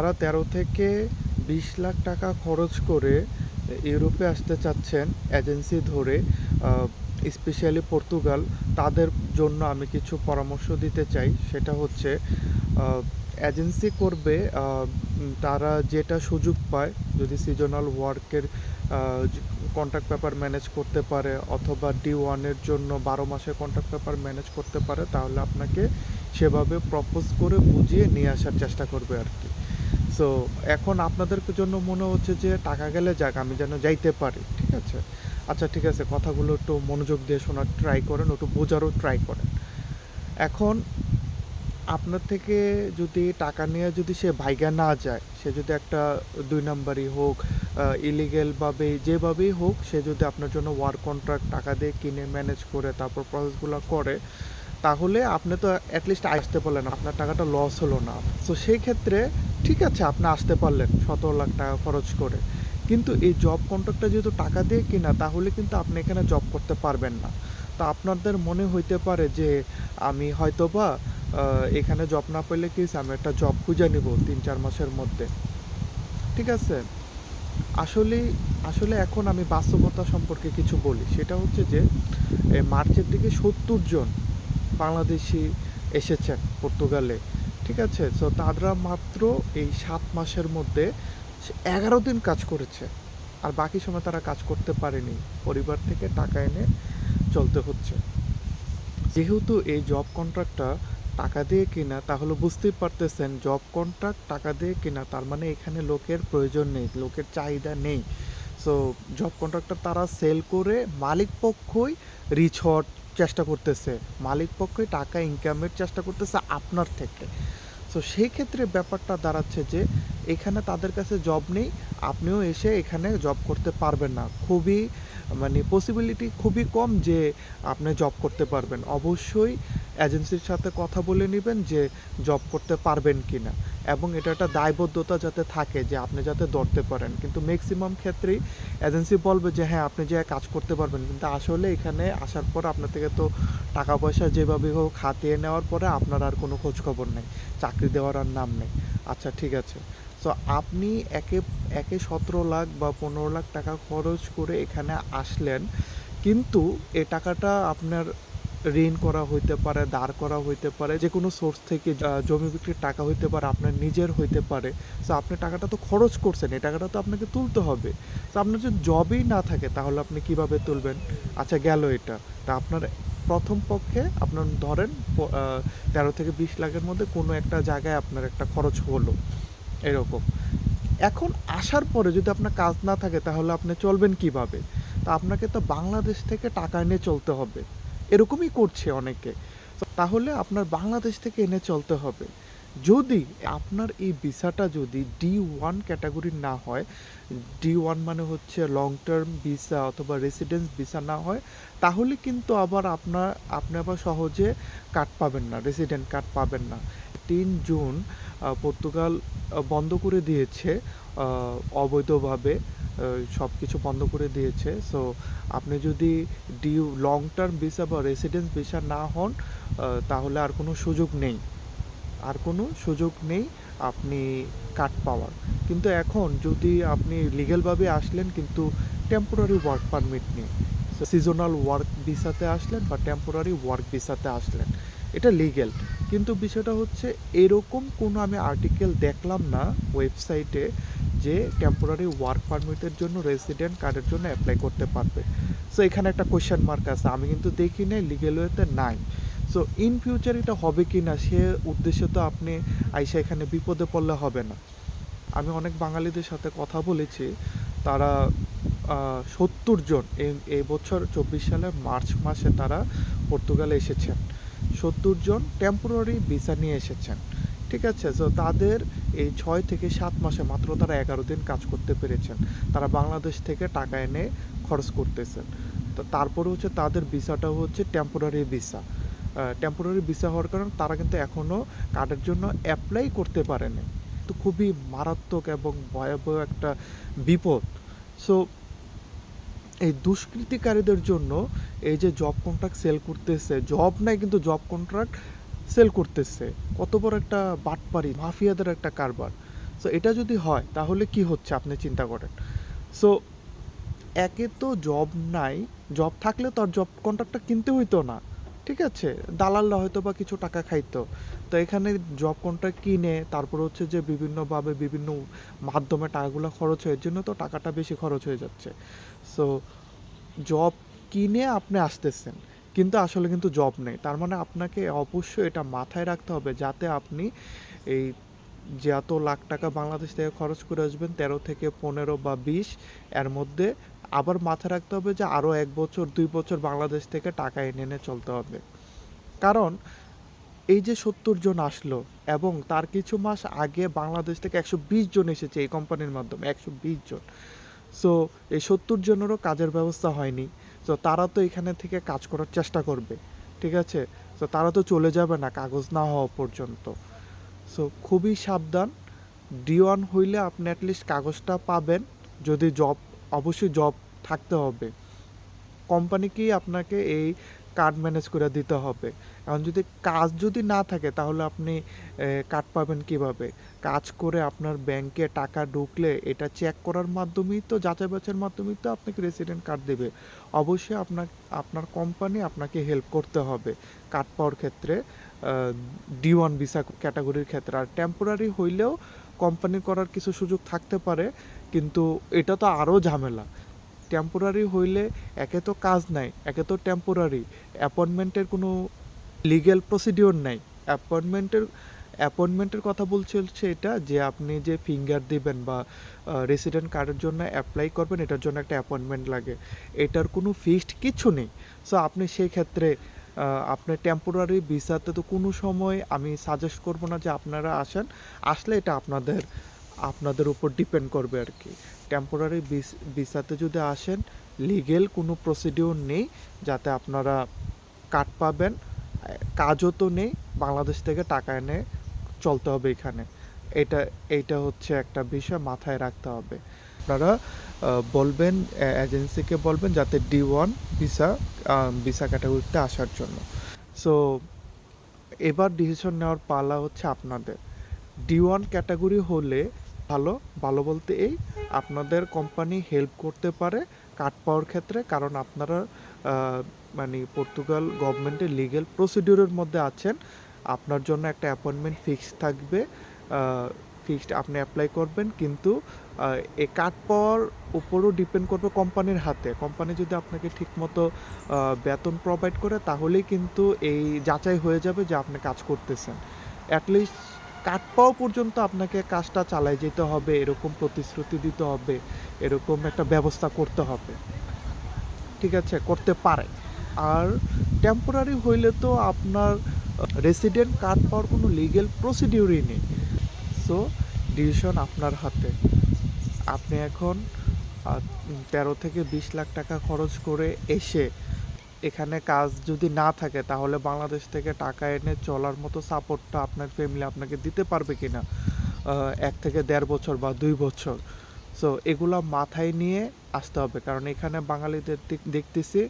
তারা 13 থেকে 20 লাখ টাকা খরচ করে ইউরোপে আসতে চাচ্ছেন এজেন্সি ধরে, স্পেশালি পর্তুগাল। তাদের জন্য আমি কিছু পরামর্শ দিতে চাই। সেটা হচ্ছে এজেন্সি করবে, তারা যেটা সুযোগ পায়, যদি সিজনাল ওয়ার্কের কন্ট্রাক্ট পেপার ম্যানেজ করতে পারে অথবা D1-এর জন্য 12 মাসের কন্ট্রাক্ট পেপার ম্যানেজ করতে পারে, তাহলে আপনাকে সেভাবে প্রপোজ করে বুঝিয়ে নিয়ে আসার চেষ্টা করবে আর কি। সো এখন আপনাদের জন্য মনে হচ্ছে যে টাকা গেলে যাক, আমি যেন যাইতে পারি, ঠিক আছে? আচ্ছা ঠিক আছে, কথাগুলো একটু মনোযোগ দিয়ে শোনার ট্রাই করেন, একটু বোঝারও ট্রাই করেন। এখন আপনার থেকে যদি টাকা নিয়ে যদি সে ভাইগা না যায়, সে যদি একটা 2 নাম্বারই হোক, ইলিগেলভাবে যেভাবেই হোক, সে যদি আপনার জন্য ওয়ার্ক কন্ট্রাক্ট টাকা দিয়ে কিনে ম্যানেজ করে তারপর প্রসেসগুলো করে, তাহলে আপনি তো অ্যাটলিস্ট আসতে পারলেন, আপনার টাকাটা লস হলো না। সো সেই ক্ষেত্রে ঠিক আছে, আপনি আসতে পারলেন 17 লাখ টাকা খরচ করে, কিন্তু এই জব কন্ট্রাক্টটা যেহেতু টাকা দিয়ে কিনা, তাহলে কিন্তু আপনি এখানে জব করতে পারবেন না। তো আপনাদের মনে হইতে পারে যে আমি হয়তোবা এখানে জব না পেলে কি আমি একটা জব খুঁজে নিব 3-4 মাসের মধ্যে, ঠিক আছে? আসলে আসলে এখন আমি বাস্তবতা সম্পর্কে কিছু বলি। সেটা হচ্ছে যে মার্চের দিকে 70 জন বাংলাদেশি এসেছেন পর্তুগালে, ঠিক আছে? সো তারা মাত্র এই 7 মাসের মধ্যে 11 দিন কাজ করেছে, আর বাকি সময় তারা কাজ করতে পারেনি, পরিবার থেকে টাকা এনে চলতে হচ্ছে। যেহেতু এই জব কন্ট্রাক্টটা টাকা দিয়ে কিনা, তাহলে বুঝতেই পারতেছেন জব কন্ট্রাক্ট টাকা দিয়ে কিনা, তার মানে এখানে লোকের প্রয়োজন নেই, লোকের চাহিদা নেই। সো জব কন্ট্রাক্টটা তারা সেল করে মালিক পক্ষই রিচ হওয়ার চেষ্টা করতেছে, মালিক পক্ষই টাকা ইনকামের চেষ্টা করতেছে আপনার থেকে। সো সেই ক্ষেত্রে ব্যাপারটা দাঁড়াচ্ছে যে এখানে তাদের কাছে জব নেই, আপনিও এসে এখানে জব করতে পারবেন না, খুবই মানে পসিবিলিটি খুবই কম যে আপনি জব করতে পারবেন। অবশ্যই এজেন্সির সাথে কথা বলে নেবেন যে জব করতে পারবেন কি না, এবং এটা একটা দায়বদ্ধতা যাতে থাকে যে আপনি যাতে ধরতে পারেন। কিন্তু ম্যাক্সিমাম ক্ষেত্রেই এজেন্সি বলবে যে হ্যাঁ আপনি যে কাজ করতে পারবেন, কিন্তু আসলে এখানে আসার পর আপনার থেকে তো টাকা পয়সা যেভাবে হোক হাতিয়ে নেওয়ার পরে আপনার আর কোনো খোঁজ খবর নেই, চাকরি দেওয়ার আর নাম নেই। আচ্ছা ঠিক আছে, সো আপনি একে একে 17 লাখ বা 15 লাখ টাকা খরচ করে এখানে আসলেন, কিন্তু এ টাকাটা আপনার ঋণ করা হইতে পারে, দাঁড় করা হইতে পারে, যে কোনো সোর্স থেকে জমি বিক্রির টাকা হইতে পারে, আপনার নিজের হইতে পারে। সো আপনি টাকাটা তো খরচ করছেন, এই টাকাটা তো আপনাকে তুলতে হবে। তো আপনার যদি জবই না থাকে তাহলে আপনি কিভাবে তুলবেন? আচ্ছা গেল এটা, তা আপনার প্রথম পক্ষে আপনার ধরেন 13 থেকে 20 লাখের মধ্যে কোনো একটা জায়গায় আপনার একটা খরচ হলো এরকম। এখন আসার পরে যদি আপনার কাজ না থাকে তাহলে আপনি চলবেন কিভাবে? তা আপনাকে তো বাংলাদেশ থেকে টাকা এনে চলতে হবে, এরকমই করছে অনেকে। তো তাহলে আপনার বাংলাদেশ থেকে এনে চলতে হবে। যদি আপনার এই ভিসাটা যদি D1 ক্যাটাগরির না হয়, D1 মানে হচ্ছে লং টার্ম ভিসা অথবা রেসিডেন্স ভিসা না হয়, তাহলে কিন্তু আবার আপনি আবার সহজে কার্ড পাবেন না, রেসিডেন্ট কার্ড পাবেন না। 3 জুন পর্তুগাল বন্ধ করে দিয়েছে অবৈধভাবে, সব কিছু বন্ধ করে দিয়েছে। সো আপনি যদি লং টার্ম ভিসা বা রেসিডেন্স ভিসা না হন, তাহলে আর কোনো সুযোগ নেই, আর কোনো সুযোগ নেই আপনি কার্ড পাওয়ার। কিন্তু এখন যদি আপনি লিগ্যালভাবে আসলেন কিন্তু টেম্পোরারি ওয়ার্ক পারমিট নিয়ে, সিজনাল ওয়ার্ক ভিসাতে আসলেন বা টেম্পোরারি ওয়ার্ক ভিসাতে আসলেন, এটা লিগ্যাল। কিন্তু বিষয়টা হচ্ছে এরকম কোনো আমি আর্টিকেল দেখলাম না ওয়েবসাইটে যে টেম্পোরারি ওয়ার্ক পারমিটের জন্য রেসিডেন্ট কার্ডের জন্য অ্যাপ্লাই করতে পারবে। সো এখানে একটা কোয়েশ্চেন মার্ক আছে, আমি কিন্তু দেখি নাই, লিগ্যাল ওয়েতে নাই। সো ইন ফিউচার এটা হবে কি না সে উদ্দেশ্যে তো আপনি আইসা এখানে বিপদে পড়লে হবে না। আমি অনেক বাঙালিদের সাথে কথা বলেছি, তারা 70 জন এই বছর 24 সালের মার্চ মাসে তারা পর্তুগালে এসেছেন, 70 জন টেম্পোরারি ভিসা নিয়ে এসেছেন, ঠিক আছে? সো তাদের এই 6 থেকে 7 মাসে মাত্র তারা 11 দিন কাজ করতে পেরেছেন, তারা বাংলাদেশ থেকে টাকা এনে খরচ করতেছেন। তো তারপরে হচ্ছে তাদের ভিসাটা হচ্ছে টেম্পোরারি ভিসা, টেম্পোরারি ভিসা হওয়ার কারণে তারা কিন্তু এখনও কার্ডের জন্য অ্যাপ্লাই করতে পারেনি। তো খুবই মারাত্মক এবং ভয়াবহ একটা বিপদ। সো এই দুষ্কৃতিকারীদের জন্য এই যে জব কন্ট্রাক্ট সেল করতেছে, জব নাই কিন্তু জব কন্ট্রাক্ট সেল করতেছে, কত বড় একটা বাটপারি, মাফিয়াদের একটা কারবার। সো এটা যদি হয় তাহলে কি হচ্ছে আপনি চিন্তা করেন। সো একে তো জব নাই, জব থাকলে তো আর জব কন্ট্রাক্টটা কিনতে হইতো না, ঠিক আছে? দালালরা হয়তো বা কিছু টাকা খাইতো। তো এখানে জব কন্ট্রাক্ট কিনে তারপর হচ্ছে যে বিভিন্নভাবে বিভিন্ন মাধ্যমে টাকাগুলো খরচ হয়, এর জন্য তো টাকাটা বেশি খরচ হয়ে যাচ্ছে। সো জব কিনে আপনি আসতেছেন, কিন্তু আসলে কিন্তু জব নেই। তার মানে আপনাকে অবশ্যই এটা মাথায় রাখতে হবে যাতে আপনি এই যে এত লাখ টাকা বাংলাদেশ থেকে খরচ করে আসবেন 13 থেকে 15 বা 20, এর মধ্যে আবার মাথায় রাখতে হবে যে আরও 1 বছর 2 বছর বাংলাদেশ থেকে টাকা এনে এনে চলতে হবে। কারণ এই যে 70 জন আসলো এবং তার কিছু মাস আগে বাংলাদেশ থেকে 120 জন এসেছে এই কোম্পানির মাধ্যমে, 120 জন। সো এই 70 জনেরও কাজের ব্যবস্থা হয়নি। সো তারা তো এখানে থেকে কাজ করার চেষ্টা করবে, ঠিক আছে? সো তারা তো চলে যাবে না কাগজ না হওয়া পর্যন্ত। সো খুবই সাবধান। D1 হইলে আপনি অ্যাটলিস্ট কাগজটা পাবেন, যদি জব, অবশ্যই জব থাকতে হবে। কোম্পানিকেই আপনাকে এই কার্ড ম্যানেজ করে দিতে হবে। এখন যদি কাজ যদি না থাকে তাহলে আপনি কার্ড পাবেন কিভাবে? কাজ করে আপনার ব্যাংকে টাকা ঢুকলে এটা চেক করার মাধ্যমেই তো, যাচাই বাছাইয়ের মাধ্যমেই তো আপনাকে রেসিডেন্ট কার্ড দেবে। অবশ্যই আপনার কোম্পানি আপনাকে হেল্প করতে হবে কার্ড পাওয়ার ক্ষেত্রে, D1 ভিসা ক্যাটাগরির ক্ষেত্রে। আর টেম্পোরারি হইলেও কোম্পানির করার কিছু সুযোগ থাকতে পারে, কিন্তু এটা তো আরও ঝামেলা। টেম্পোরারি হইলে একে তো কাজ নাই, একে তো টেম্পোরারি, অ্যাপয়েন্টমেন্টের কোনো লিগ্যাল প্রসিডিওর নাই। অ্যাপয়েন্টমেন্টের অ্যাপয়েন্টমেন্টের কথা বলছে হচ্ছে এটা যে আপনি যে ফিঙ্গার দিবেন বা রেসিডেন্ট কার্ডের জন্য অ্যাপ্লাই করবেন, এটার জন্য একটা অ্যাপয়েন্টমেন্ট লাগে। এটার কোনো ফিক্সড কিছু নেই। সো আপনি সেই ক্ষেত্রে আপনি টেম্পোরারি ভিসাতে তো কোনো সময় আমি সাজেস্ট করব না যে আপনারা আসেন। আসলে এটা আপনাদের উপর ডিপেন্ড করবে আর কি। টেম্পোরারি ভিসাতে যদি আসেন, লিগেল কোনো প্রসিডিওর নেই যাতে আপনারা কার্ড পাবেন, কাজও তো নেই, বাংলাদেশ থেকে টাকা এনে চলতে হবে এখানে। এটা এইটা হচ্ছে একটা বিষয় মাথায় রাখতে হবে। আপনারা বলবেন, এজেন্সিকে বলবেন যাতে D1 ভিসা ভিসা ক্যাটাগরিতে আসার জন্য। সো এবার ডিসিশন নেওয়ার পালা হচ্ছে আপনাদের। D1 ক্যাটাগরি হলে ভালো, ভালো বলতে এই আপনাদের কোম্পানি হেল্প করতে পারে কার্ড পাওয়ার ক্ষেত্রে, কারণ আপনারা মানে পর্তুগাল গভর্নমেন্টের লিগ্যাল প্রসিডিউরের মধ্যে আছেন। আপনার জন্য একটা অ্যাপয়েন্টমেন্ট ফিক্সড থাকবে, ফিক্সড আপনি অ্যাপ্লাই করবেন, কিন্তু এই কার্ড পাওয়ার উপরও ডিপেন্ড করবে কোম্পানির হাতে। কোম্পানি যদি আপনাকে ঠিকমতো বেতন প্রোভাইড করে তাহলেই কিন্তু এই যাচাই হয়ে যাবে যে আপনি কাজ করতেছেন। অ্যাটলিস্ট কার্ড পাওয়া পর্যন্ত আপনাকে কাজটা চালায় যেতে হবে, এরকম প্রতিশ্রুতি দিতে হবে, এরকম একটা ব্যবস্থা করতে হবে, ঠিক আছে? করতে পারে। আর টেম্পোরারি হইলে তো আপনার রেসিডেন্ট কার্ড পাওয়ার কোনো লিগ্যাল প্রসিডিউরই নেই। সো ডিসিশন আপনার হাতে। আপনি এখন 13 থেকে 20 লাখ টাকা খরচ করে এসে এখানে কাজ যদি না থাকে তাহলে বাংলাদেশ থেকে টাকা এনে চলার মতো সাপোর্টটা আপনার ফ্যামিলি আপনাকে দিতে পারবে কিনা 1 থেকে 1.5 বছর বা 2 বছর। সো এগুলা মাথায় নিয়ে আসতে হবে, কারণ এখানে বাঙালিদের দেখতেছি,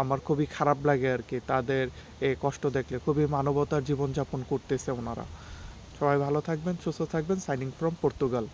আমার খুবই খারাপ লাগে আর কি তাদের এই কষ্ট দেখলে। খুবই মানবতার জীবনযাপন করতেছে ওনারা। সবাই ভালো থাকবেন, সুস্থ থাকবেন। Signing from Portugal.